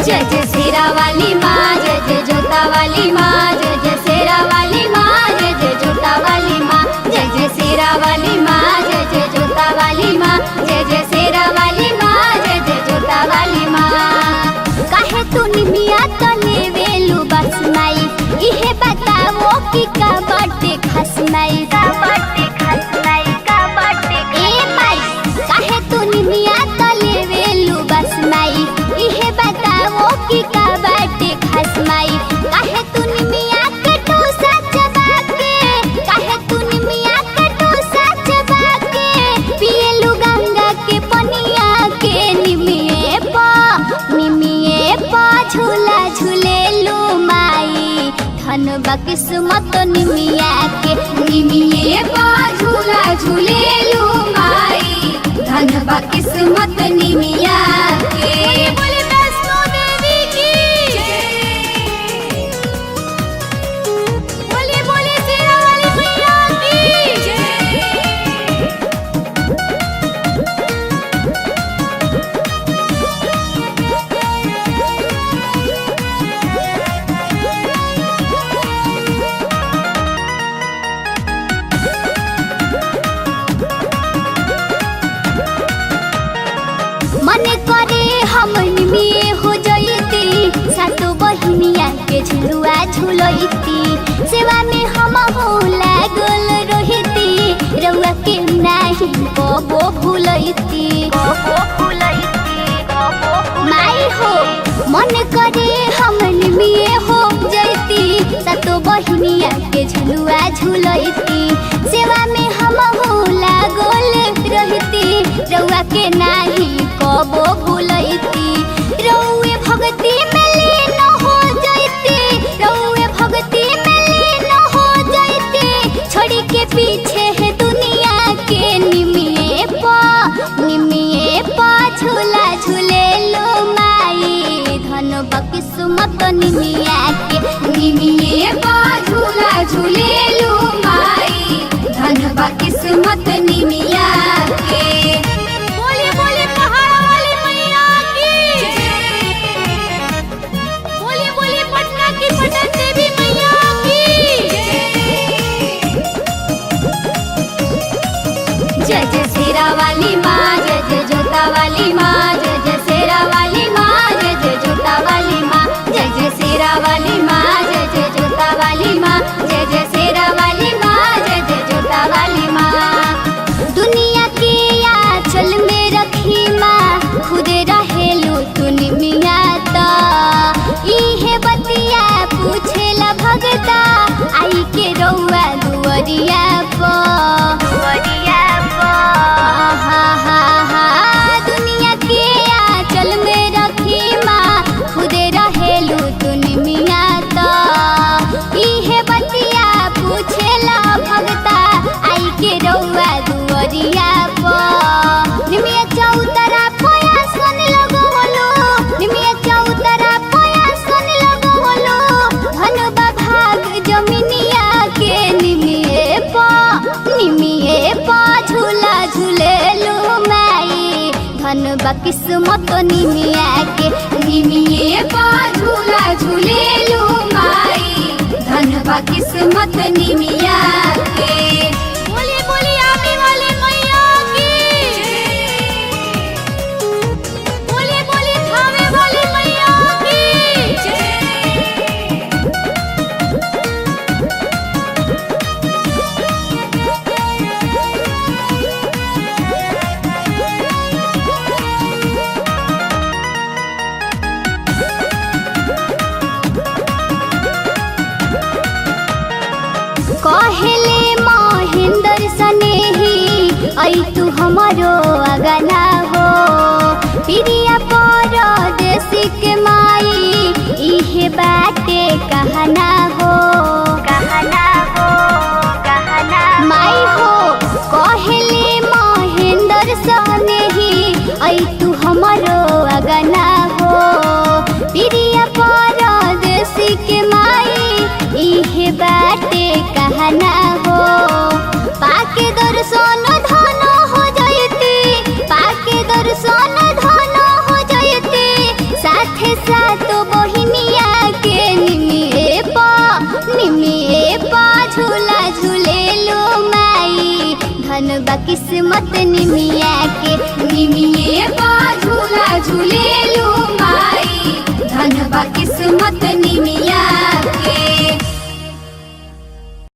जय जय शेरा वाली माँ, जय जय जोता वाली माँ, जय जय शेरा वाली माँ, जय जय जोता वाली माँ, जय जय शेरा वाली माँ, जय जय जोता वाली माँ, जय जय शेरा वाली माँ, जय जय जोता वाली माँ। काहे तू निमिया तो लेवेलू बस माई, इहे बताओ कि का बाटे खास माई, का बाटे खास माई, का बाटे ए माई। काहे तू निमिया तो लेवेलू बस माई, इहे बताओ कि का बाटे खास माई। काहे तू निमिया के टोसा चबा के, काहे तू निमिया के टोसा चबा के, पिएलू गंगा के पनिया के। निमिये पा झूला झूलेलू माई, धन बा किस्मत निमिया के। निमिये पा झूला झूलेलू माई, धन बा किस्मत निमिया के। बोले वैष्णो देवी की जय, बोले बोले शेरा वाली मैया की जय। मन करे हम निमिये हो जइती, सातो बहिनिया के झुलुआ झुलइती। सेवा में हम हो लागल रहिती, रउआ के नाही कबो भूलइती, कबो भूलइती, कबो माई हो। मन करे हम निमिये हो जइती, सातो बहिनिया के झुलुआ झुलइती। सेवा में हम हो लागल रहिती, रउआ के नाही कबो भूलइती। रउए भक्ति में लीन हो जइती, रउए भक्ति में लीन हो जइती, छोड़ी के पीछे है दुनिया के। निमिये पा झूला झूलेलू माई, धन बा किस्मत निमिया के। निमिये पा झूला झूलेलू माई, धन बा किस्मत निमिया के। बोले बोले पहाड़ वाली मैया की जय, बोले बोले पटना की पटन देवी मैया की जय। जय जय शेरा वाली माँ, जय जय जोता वाली माँ, जय जय शेरा वाली माँ, जय जय जोता वाली माँ, जय जय शेरा वाली माँ, जय जय जोता वाली माँ, जय जय शेरा वाली माँ, जय जय जोता वाली माँ। दुनिया के आंचल में रखी माँ, खुदे रहेलू तू निमिया ता। इहे बतिया पूछेला भगता, आई के रउआ दुअरिया पा, दुअरिया पा। हा हा हा, दुनिया के आंचल में रखी माँ, खुदे रहेलू तू निमिया ता। इहे बतिया पूछेला भगता, आई के रउआ दुअरिया पा। निमिया चौतरा पोया सन लगो होलो, निमिया चौतरा पोया सन लगो होलो, धन बा भाग जमीनिया के। निमिये पा झूला झूलेलू माई, धन बा किस्मत निमिया के। निमिये पा झूला झूलेलू माई, धन बा किस्मत निमिया के। बोली बोली आमी वाली मैया की जय, बोली बोली थावे वाली मैया की जय। कहेले महेंद्र सनेही, आई तू हमारो अगना हो। प्रिया परदेसी के माई, इहे बाटे कहना हो, कहना हो, कहना माई हो। कहेले महेंद्र सनेही, आई तू हमारो अगना हो। प्रिया परदेसी के माई, इहे बाटे कहना हो। पाके दर्शन धन हो जयती, पाके दर्शन धन हो जयती, साथे साथ किस्मत निमिया के निमिये बा झूला झूलेलू माई धन बा किस्मत निमिया